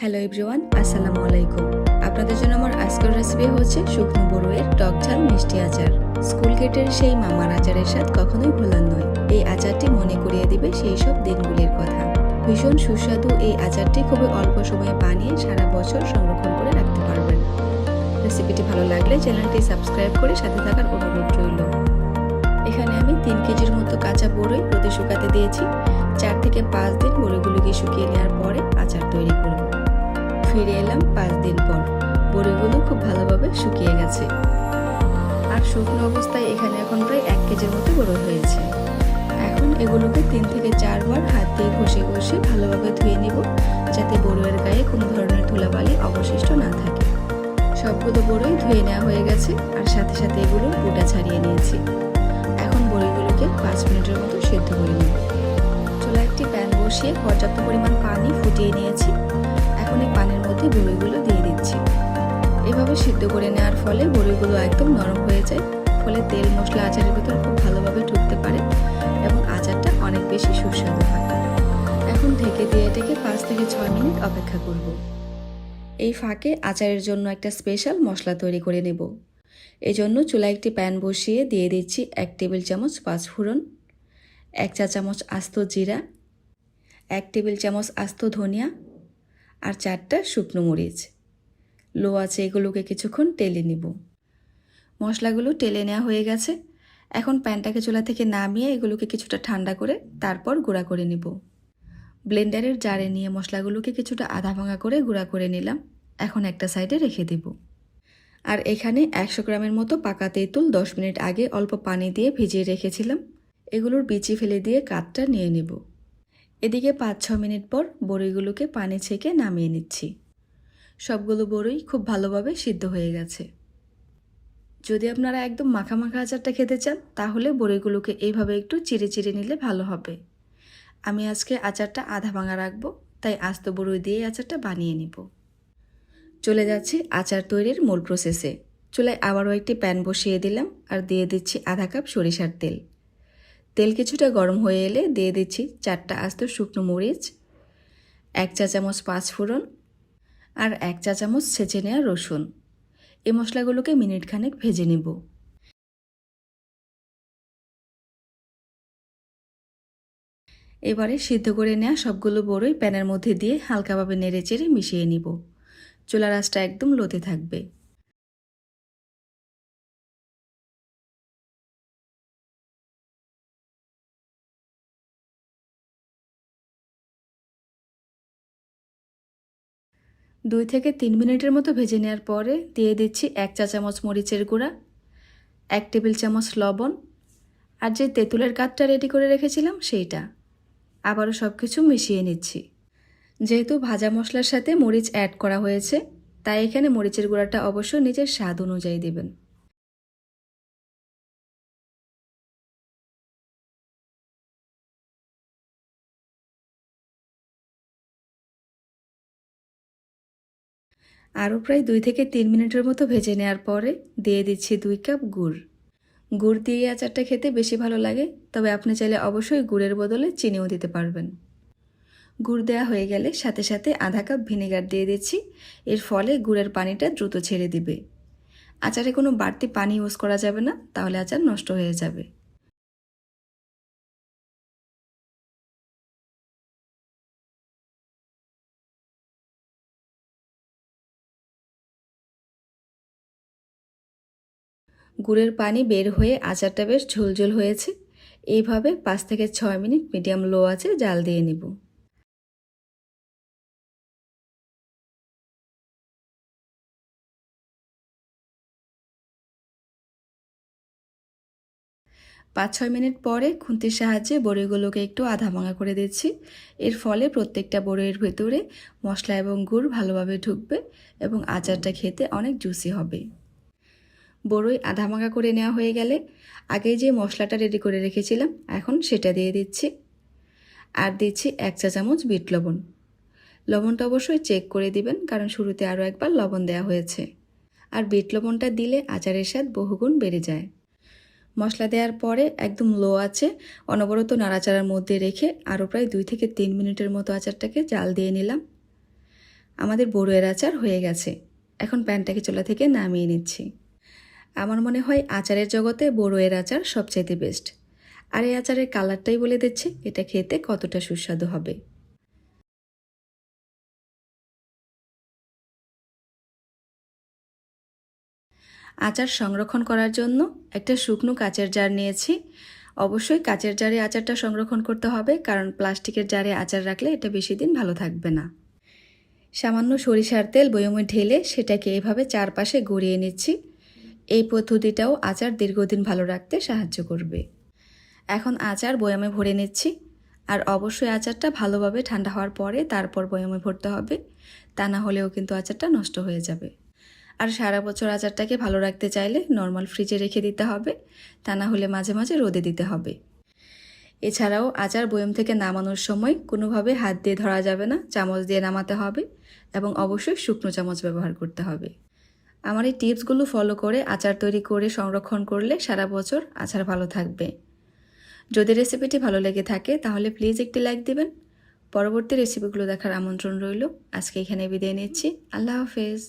Hello everyone, আসসালামু আলাইকুম। আপনাদের জন্য আমার আজকের রেসিপি হচ্ছে শুকনো বড়ুয়ের টক ঝাল মিষ্টি আচার। স্কুল গেটের সেই মামার আচারের স্বাদ কখনোই ভোলার নয়। এই আচারটি মনে করিয়ে দিবে সেই সব দিনগুলির কথা। ভীষণ সুস্বাদু এই আচারটি খুবই অল্প সময়ে বানিয়ে সারা বছর সংরক্ষণ করে রাখতে পারবেন। রেসিপিটি ভালো লাগলে চ্যানেলটি সাবস্ক্রাইব করে সাথে থাকার অনুরোধ রইল। এখানে আমি 3 কেজির মতো কাঁচা বড়ই রোদে শুকাতে দিয়েছি। 4 থেকে 5 দিন বড়িগুলোকে শুকিয়ে নেওয়ার পরে আচার তৈরি করব। ফিরে এলাম 5 দিন পর। বড়িগুলো খুব ভালোভাবে শুকিয়ে গেছে, আর শুকনো অবস্থায় এখানে এখন প্রায় 1 কেজির মতো বড়ি হয়েছে। এখন এগুলোকে 3 থেকে 4 বার হাত দিয়ে ঘষে ঘষে ভালোভাবে ধুয়ে নিব, যাতে বড়ির গায়ে কোনো ধরনের ধুলাবালি অবশিষ্ট না থাকে। সবগুলো বড়ি ধুয়ে নেওয়া হয়ে গেছে, আর সাথে সাথে এগুলোর বোটা ছাড়িয়ে নিয়েছি। এখন বড়িগুলোকে 5 মিনিটের মতো সেদ্ধ করে নেব। চুলায় একটি প্যান বসিয়ে পর্যাপ্ত পরিমাণ পানি ফুটিয়ে নিয়েছি। এখন এই পানির মধ্যে বড়িগুলো দিয়ে দিচ্ছি। এভাবে সিদ্ধ করে নেওয়ার ফলে বড়িগুলো একদম নরম হয়ে যায়, ফলে তেল মশলা আচারের ভিতর খুব ভালোভাবে ঢুকতে পারে এবং আচারটা অনেক বেশি সুস্বাদু হয়। এখন ঢেকে দিয়ে এটাকে 5 থেকে 6 মিনিট অপেক্ষা করব। এই ফাঁকে আচারের জন্য একটা স্পেশাল মশলা তৈরি করে নেব। এজন্য চুলায় একটি প্যান বসিয়ে দিয়ে দিচ্ছি 1 টেবিল চামচ পাঁচফোড়ন, 1 চা চামচ আস্ত জিরা, 1 টেবিল চামচ আস্ত ধনিয়া, আর 4টা শুকনো মরিচ। লো আছে এগুলোকে কিছুক্ষণ টেলে নিব। মশলাগুলো টেলে নেওয়া হয়ে গেছে। এখন প্যানটাকে চুলা থেকে নামিয়ে এগুলোকে কিছুটা ঠান্ডা করে তারপর গুঁড়া করে নিব। ব্লেন্ডারের জারে নিয়ে মশলাগুলোকে কিছুটা আধা ভাঙা করে গুঁড়া করে নিলাম। এখন একটা সাইডে রেখে দেব। আর এখানে 100 গ্রামের মতো পাকা তেঁতুল 10 মিনিট আগে অল্প পানি দিয়ে ভিজিয়ে রেখেছিলাম। এগুলোর বিচি ফেলে দিয়ে কাঠটা নিয়ে নেব। এদিকে 5-6 মিনিট পর বড়িগুলোকে পানি ছেঁকে নামিয়ে নিচ্ছি। সবগুলো বড়ই খুব ভালোভাবে সিদ্ধ হয়ে গেছে। যদি আপনারা একদম মাখা মাখা আচারটা খেতে চান, তাহলে বড়িগুলোকে এইভাবে একটু চিড়ে চিড়ে নিলে ভালো হবে। আমি আজকে আচারটা আধা ভাঙা রাখবো, তাই আস্ত বড়ি দিয়ে আচারটা বানিয়ে নিব। চলে যাচ্ছি আচার তৈরির মূল প্রসেসে। চুলায় আবারও একটি প্যান বসিয়ে দিলাম, আর দিয়ে দিচ্ছি আধা কাপ সরিষার তেল। তেল কিছুটা গরম হয়ে এলে দিয়ে দিচ্ছি 4টা আস্ত শুকনো মরিচ, 1 চা চামচ পাঁচফোড়ন, আর 1 চা চামচ ছেঁচে নেওয়া রসুন। এই মশলাগুলোকে মিনিট খানেক ভেজে নেব। এবারে সিদ্ধ করে নেওয়া সবগুলো বড়ই প্যানের মধ্যে দিয়ে হালকাভাবে নেড়ে চেড়ে মিশিয়ে নিব। চুলার আঁচটা একদম লোতে থাকবে। দুই থেকে 3 মিনিটের মতো ভেজে নেওয়ার পরে দিয়ে দিচ্ছি 1 চা চামচ মরিচের গুঁড়া, 1 টেবিল চামচ লবণ, আর যে তেঁতুলের কাঠটা রেডি করে রেখেছিলাম সেইটা। আবারও সব কিছু মিশিয়ে নিচ্ছি। যেহেতু ভাজা মশলার সাথে মরিচ অ্যাড করা হয়েছে, তাই এখানে মরিচের গুঁড়াটা অবশ্যই নিজের স্বাদ অনুযায়ী দেবেন। আরও প্রায় 2 থেকে 3 মিনিটের মতো ভেজে নেওয়ার পরে দিয়ে দিচ্ছি 2 কাপ গুড়। গুড় দিয়ে আচারটা খেতে বেশি ভালো লাগে, তবে আপনি চাইলে অবশ্যই গুড়ের বদলে চিনিও দিতে পারবেন। গুড় দেওয়া হয়ে গেলে সাথে সাথে আধা কাপ ভিনেগার দিয়ে দিচ্ছি। এর ফলে গুড়ের পানিটা দ্রুত ছেড়ে দিবে। আচারে কোনো বাড়তি পানি ইউজ করা যাবে না, তাহলে আচার নষ্ট হয়ে যাবে। গুড়ের পানি বের হয়ে আচারটা বেশ ঝোলঝোল হয়েছে। এইভাবে 5 থেকে 6 মিনিট মিডিয়াম লো আঁচে জাল দিয়ে নিব। 5-6 মিনিট পরে খুন্তির সাহায্যে বড়িগুলোকে একটু আধা ভাঙা করে দিচ্ছি। এর ফলে প্রত্যেকটা বড়ির ভেতরে মশলা এবং গুড় ভালোভাবে ঢুকবে এবং আচারটা খেতে অনেক জুসি হবে। বড়ই আধা ভাঙা করে নেওয়া হয়ে গেলে আগে যে মশলাটা রেডি করে রেখেছিলাম এখন সেটা দিয়ে দিচ্ছি। আর দিচ্ছি 1 চা চামচ বিট লবণ। লবণটা অবশ্যই চেক করে দিবেন, কারণ শুরুতে আরও একবার লবণ দেওয়া হয়েছে। আর বিট লবণটা দিলে আচারের স্বাদ বহুগুণ বেড়ে যায়। মশলা দেওয়ার পরে একদম লো আছে অনবরত নাড়াচাড়ার মধ্যে রেখে আরও প্রায় 2 থেকে 3 মিনিটের মতো আচারটাকে জাল দিয়ে নিলাম। আমাদের বড়ুয়ের আচার হয়ে গেছে। এখন প্যানটাকে চুলা থেকে নামিয়ে নিচ্ছি। আমার মনে হয় আচারের জগতে বড়ুয়ের আচার সবচাইতে বেস্ট। আর এই আচারের কালারটাই বলে দিচ্ছে এটা খেতে কতটা সুস্বাদু হবে। আচার সংরক্ষণ করার জন্য একটা শুকনো কাচের জার নিয়েছি। অবশ্যই কাচের জারে আচারটা সংরক্ষণ করতে হবে, কারণ প্লাস্টিকের জারে আচার রাখলে এটা বেশি দিন ভালো থাকবে না। সামান্য সরিষার তেল বয়মে ঢেলে সেটাকে এভাবে চারপাশে গড়িয়ে নিচ্ছি। এই পদ্ধতিটাও আচার দীর্ঘদিন ভালো রাখতে সাহায্য করবে। এখন আচার বয়ামে ভরে নিচ্ছি। আর অবশ্যই আচারটা ভালোভাবে ঠান্ডা হওয়ার পরে তারপর বয়ামে ভরতে হবে, তা না হলেও কিন্তু আচারটা নষ্ট হয়ে যাবে। আর সারা বছর আচারটাকে ভালো রাখতে চাইলে নর্মাল ফ্রিজে রেখে দিতে হবে, তা না হলে মাঝে মাঝে রোদে দিতে হবে। এছাড়াও আচার বয়াম থেকে নামানোর সময় কোনোভাবে হাত দিয়ে ধরা যাবে না, চামচ দিয়ে নামাতে হবে এবং অবশ্যই শুকনো চামচ ব্যবহার করতে হবে। আমার এই টিপসগুলো ফলো করে আচার তৈরি করে সংরক্ষণ করলে সারা বছর আচার ভালো থাকবে। যদি রেসিপিটি ভালো লেগে থাকে তাহলে প্লিজ একটি লাইক দিবেন। পরবর্তী রেসিপিগুলো দেখার আমন্ত্রণ রইল। আজকে এখানে বিদায় নিচ্ছি। আল্লাহ হাফেজ।